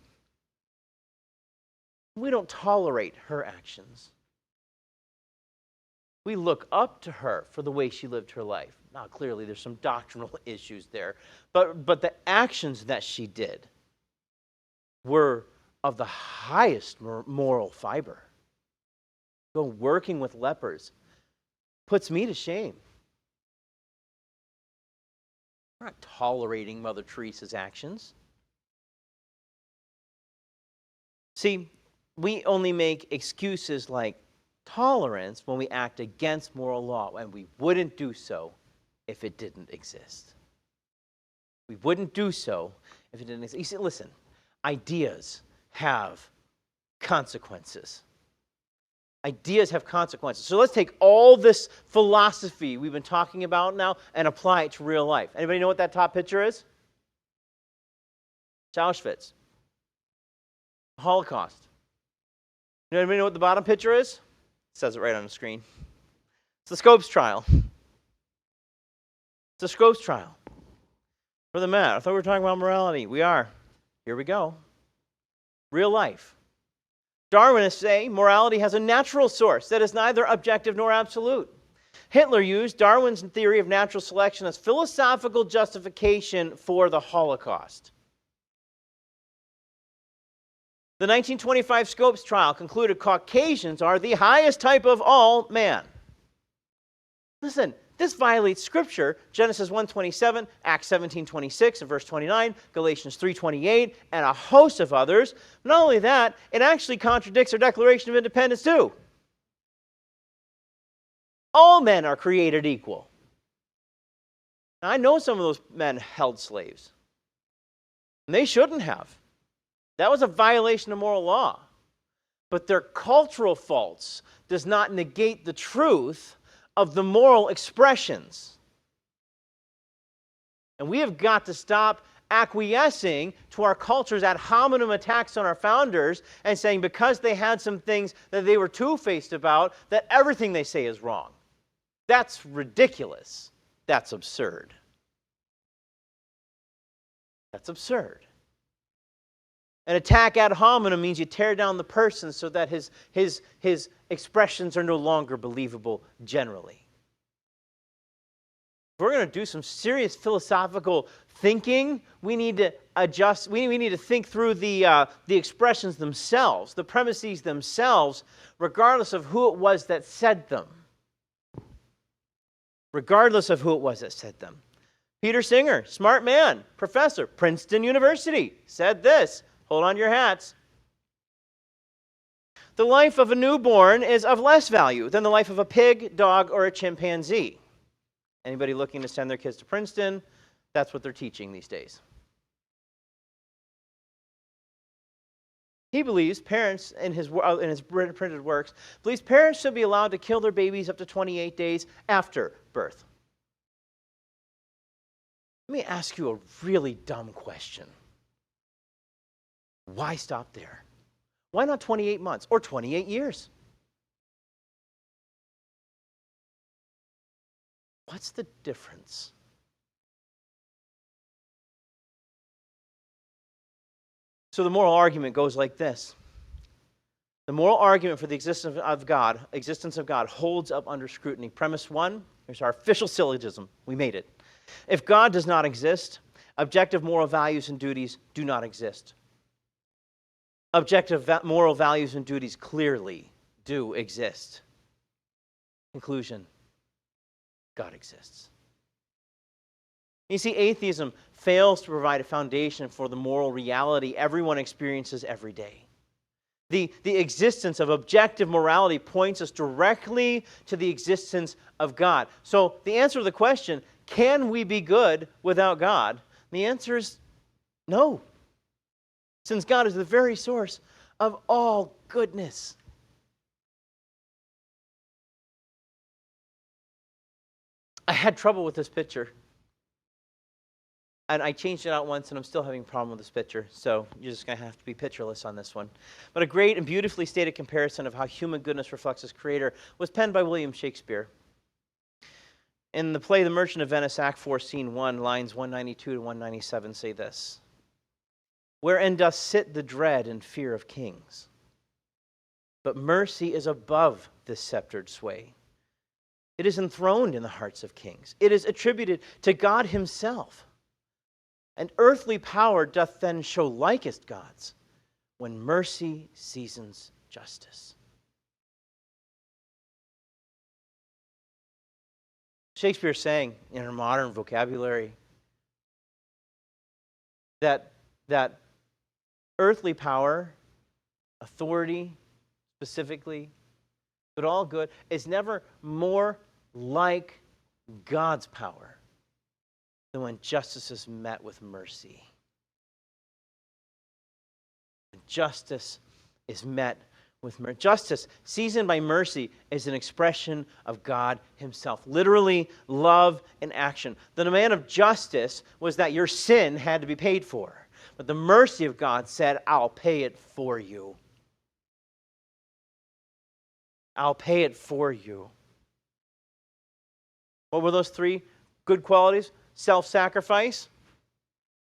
We don't tolerate her actions. We look up to her for the way she lived her life. Now, clearly, there's some doctrinal issues there. But the actions that she did were of the highest moral fiber. So working with lepers puts me to shame. We're not tolerating Mother Teresa's actions. See, we only make excuses like tolerance when we act against moral law, and we wouldn't do so if it didn't exist. We wouldn't do so if it didn't exist. You see, listen, ideas have consequences. Ideas have consequences. So let's take all this philosophy we've been talking about now and apply it to real life. Anybody know what that top picture is? It's Auschwitz. Holocaust. Anybody know what the bottom picture is? It says it right on the screen. It's the Scopes trial. It's the Scopes trial. For the Matt, I thought we were talking about morality. We are. Here we go. Real life. Darwinists say morality has a natural source that is neither objective nor absolute. Hitler used Darwin's theory of natural selection as philosophical justification for the Holocaust. The 1925 Scopes trial concluded Caucasians are the highest type of all man. Listen, this violates Scripture, Genesis 1:27, Acts 17:26 and verse 29, Galatians 3:28, and a host of others. Not only that, it actually contradicts our Declaration of Independence too. All men are created equal. Now, I know some of those men held slaves. And they shouldn't have. That was a violation of moral law. But their cultural faults does not negate the truth of the moral expressions. And we have got to stop acquiescing to our culture's ad hominem attacks on our founders and saying because they had some things that they were two-faced about, that everything they say is wrong. That's ridiculous. That's absurd. That's absurd. An attack ad hominem means you tear down the person so that his expressions are no longer believable generally. If we're going to do some serious philosophical thinking, we need to adjust. We need to think through the expressions themselves, the premises themselves, regardless of who it was that said them. Regardless of who it was that said them. Peter Singer, smart man, professor, Princeton University, said this. Hold on to your hats. The life of a newborn is of less value than the life of a pig, dog, or a chimpanzee. Anybody looking to send their kids to Princeton, that's what they're teaching these days. He believes parents, in his printed works, believes parents should be allowed to kill their babies up to 28 days after birth. Let me ask you a really dumb question. Why stop there? Why not 28 months or 28 years? What's the difference? So the moral argument goes like this. The moral argument for the existence of God holds up under scrutiny. Premise 1, here's our official syllogism. We made it. If God does not exist, objective moral values and duties do not exist. Objective moral values and duties clearly do exist. Conclusion, God exists. You see, atheism fails to provide a foundation for the moral reality everyone experiences every day. The existence of objective morality points us directly to the existence of God. So the answer to the question, can we be good without God? The answer is no. Since God is the very source of all goodness. I had trouble with this picture. And I changed it out once, and I'm still having a problem with this picture. So you're just going to have to be pictureless on this one. But a great and beautifully stated comparison of how human goodness reflects its creator was penned by William Shakespeare. In the play The Merchant of Venice, Act 4, Scene 1, lines 192 to 197 say this. Wherein doth sit the dread and fear of kings? But mercy is above this sceptred sway. It is enthroned in the hearts of kings. It is attributed to God himself. And earthly power doth then show likest God's, when mercy seasons justice. Shakespeare is saying, in our modern vocabulary, that earthly power, authority specifically, but all good, is never more like God's power than when justice is met with mercy. When justice is met with mercy. Justice, seasoned by mercy, is an expression of God himself. Literally, love in action. The demand of justice was that your sin had to be paid for. But the mercy of God said, I'll pay it for you. I'll pay it for you. What were those three good qualities? Self-sacrifice.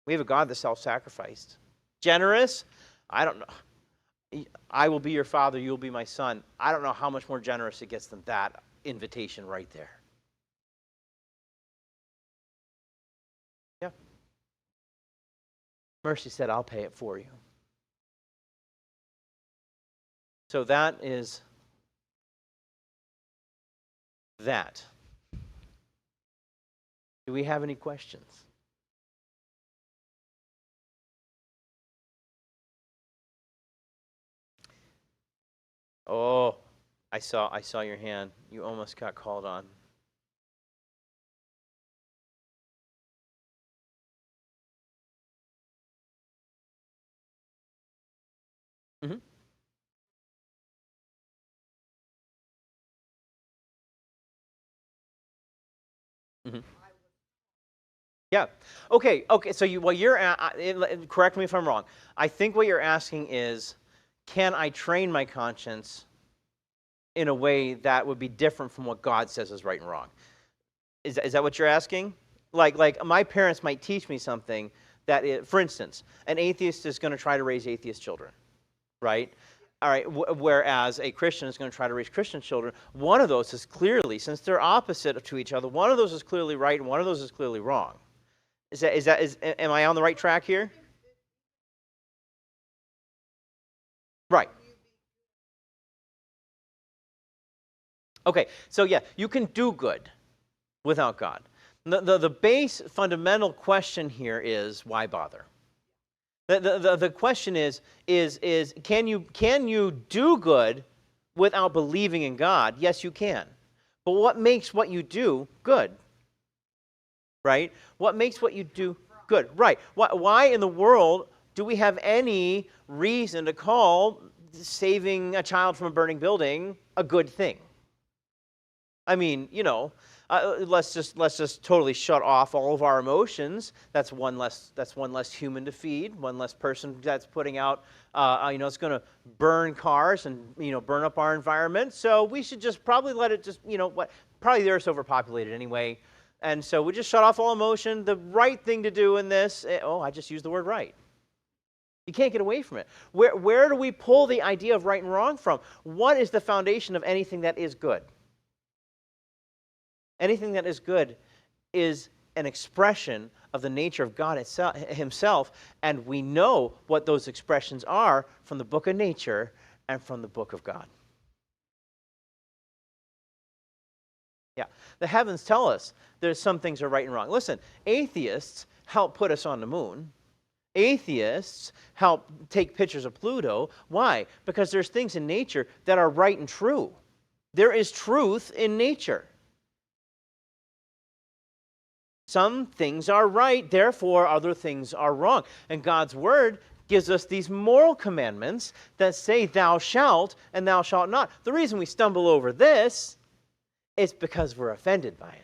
We have a God that self-sacrificed. Generous. I don't know. I will be your father, you will be my son. I don't know how much more generous it gets than that invitation right there. Yeah. Mercy said, I'll pay it for you. So that is that. Do we have any questions? Oh, I saw your hand. You almost got called on. Mm-hmm. Mm-hmm. Yeah. Okay. So correct me if I'm wrong. I think what you're asking is, can I train my conscience in a way that would be different from what God says is right and wrong? Is that what you're asking? Like my parents might teach me something that, for instance, an atheist is going to try to raise atheist children, right? All right, whereas a Christian is going to try to reach Christian children, one of those is clearly, since they're opposite to each other, one of those is clearly right and one of those is clearly wrong. Am I on the right track here? Right. Okay, so yeah, you can do good without God. The base fundamental question here is, why bother? The question is can you do good without believing in God? Yes, you can. But what makes what you do good? Right? What makes what you do good? Right. Why in the world do we have any reason to call saving a child from a burning building a good thing? I mean, let's just totally shut off all of our emotions. That's one less human to feed, one less person that's putting out. It's going to burn cars and burn up our environment. So we should just probably let it just probably the Earth's overpopulated anyway, and so we just shut off all emotion. The right thing to do in this. I just used the word right. You can't get away from it. Where do we pull the idea of right and wrong from? What is the foundation of anything that is good? Anything that is good is an expression of the nature of God himself, and we know what those expressions are from the book of nature and from the book of God. Yeah, the heavens tell us there's some things are right and wrong. Listen, atheists help put us on the moon. Atheists help take pictures of Pluto. Why? Because there's things in nature that are right and true. There is truth in nature. Some things are right, therefore other things are wrong. And God's word gives us these moral commandments that say thou shalt and thou shalt not. The reason we stumble over this is because we're offended by it.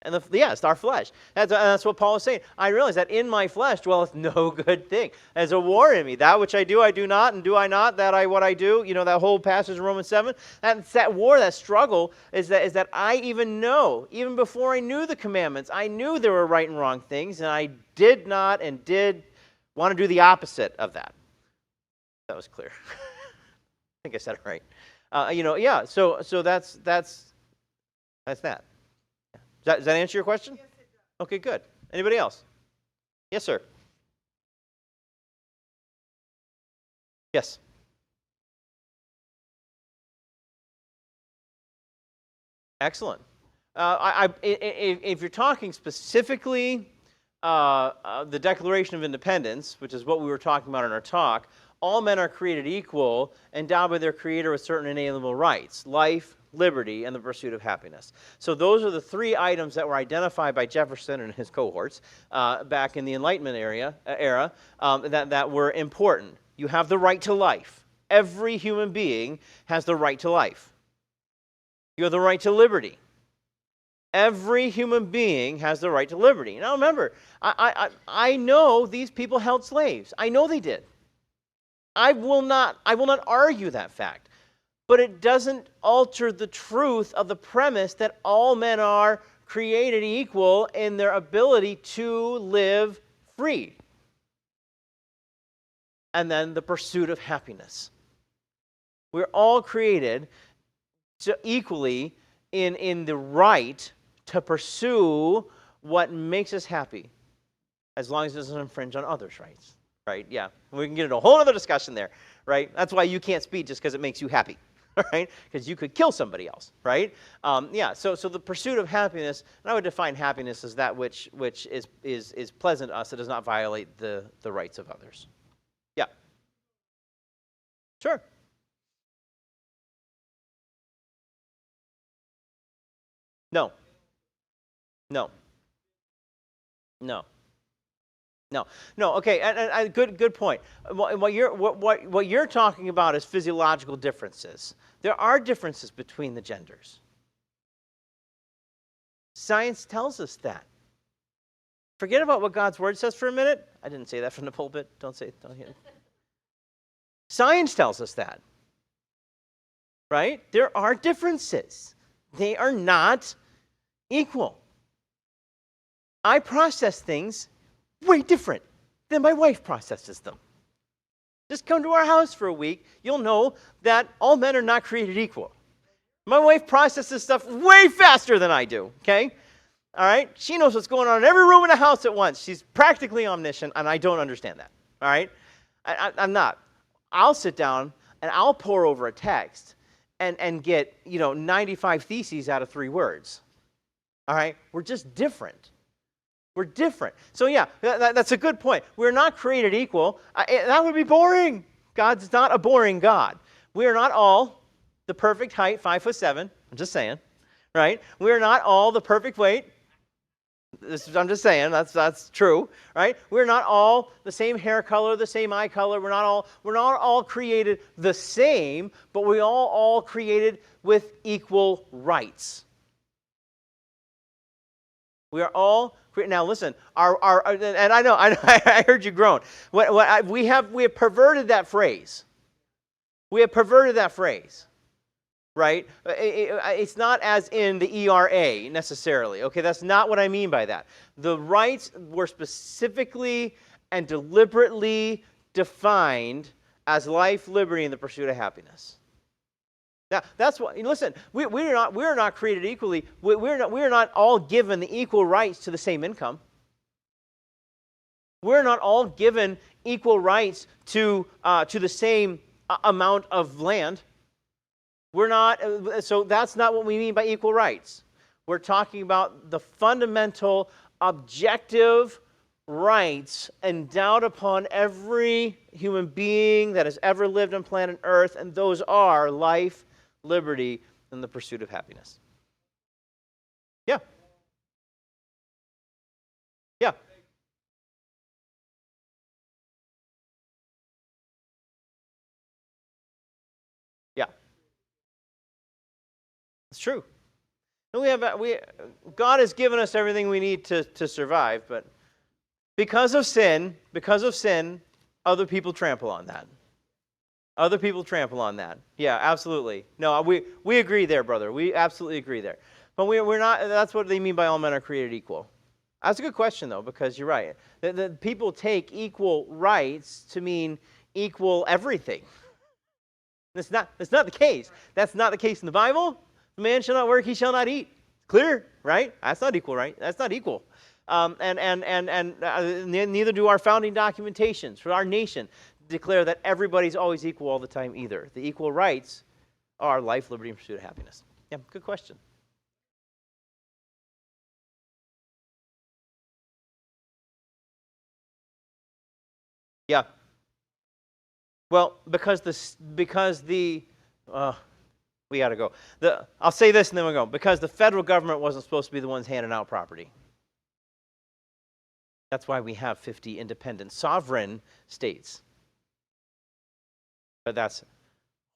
And it's our flesh. That's what Paul is saying. I realize that in my flesh dwelleth no good thing. There's a war in me. That which I do not, and do I not, what I do. That whole passage in Romans 7. That war, that struggle, is that I even know, even before I knew the commandments, I knew there were right and wrong things, and I did not and did want to do the opposite of that. That was clear. I think I said it right. So that's that. Does that answer your question? Yes, it does. Okay, good. Anybody else? Yes, sir. Yes. Excellent. If you're talking specifically the Declaration of Independence, which is what we were talking about in our talk, all men are created equal, endowed by their Creator with certain inalienable rights: life, liberty, and the pursuit of happiness. So those are the three items that were identified by Jefferson and his cohorts back in the Enlightenment era that were important. You have the right to life. Every human being has the right to life. You have the right to liberty. Every human being has the right to liberty. Now remember, I know these people held slaves. I know they did. I will not argue that fact. But it doesn't alter the truth of the premise that all men are created equal in their ability to live free. And then the pursuit of happiness. We're all created equally in the right to pursue what makes us happy, as long as it doesn't infringe on others' rights. Right? Yeah. We can get into a whole other discussion there. Right? That's why you can't speed just because it makes you happy. Right? Because you could kill somebody else, right? So the pursuit of happiness, and I would define happiness as that which is pleasant to us, that does not violate the rights of others. Yeah. Sure. No. Okay, and good point. What you're talking about is physiological differences. There are differences between the genders. Science tells us that. Forget about what God's word says for a minute. I didn't say that from the pulpit. Don't hear it. Science tells us that. Right? There are differences. They are not equal. I process things way different than my wife processes them. Just come to our house for a week. You'll know that all men are not created equal. My wife processes stuff way faster than I do, okay? All right? She knows what's going on in every room in the house at once. She's practically omniscient, and I don't understand that, all right? I'm not. I'll sit down, and I'll pore over a text and get, 95 theses out of 3 words, all right? We're just different. We're different. So yeah, that's a good point. We're not created equal. That would be boring. God's not a boring God. We are not all the perfect height, 5'7". I'm just saying, right? We are not all the perfect weight. I'm just saying, that's true, right? We're not all the same hair color, the same eye color. We're not all created the same, but we all created with equal rights. We are all. Now listen, and I know I heard you groan. We have perverted that phrase. We have perverted that phrase, right? It's not as in the ERA necessarily. Okay, that's not what I mean by that. The rights were specifically and deliberately defined as life, liberty, and the pursuit of happiness. Now, that's what. Listen, we are not created equally. We are not all given the equal rights to the same income. We're not all given equal rights to the same amount of land. We're not. So that's not what we mean by equal rights. We're talking about the fundamental, objective rights endowed upon every human being that has ever lived on planet Earth, and those are life, liberty, and the pursuit of happiness. Yeah. Yeah. Yeah. It's true. And God has given us everything we need to survive, but because of sin, other people trample on that. Other people trample on that. Yeah, absolutely. No, we agree there, brother. We absolutely agree there. But we're not. That's what they mean by all men are created equal. That's a good question, though, because you're right. The people take equal rights to mean equal everything. That's not the case. That's not the case in the Bible. The man shall not work; he shall not eat. Clear, right? That's not equal, right? That's not equal. Neither do our founding documentations for our nation declare that everybody's always equal all the time either. The equal rights are life, liberty, and pursuit of happiness. Yeah, good question. Yeah. Well, we got to go. I'll say this and then we'll go. Because the federal government wasn't supposed to be the ones handing out property. That's why we have 50 independent sovereign states. But that's a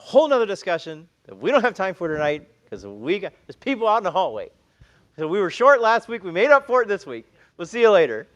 whole other discussion that we don't have time for tonight because there's people out in the hallway. So we were short last week. We made up for it this week. We'll see you later.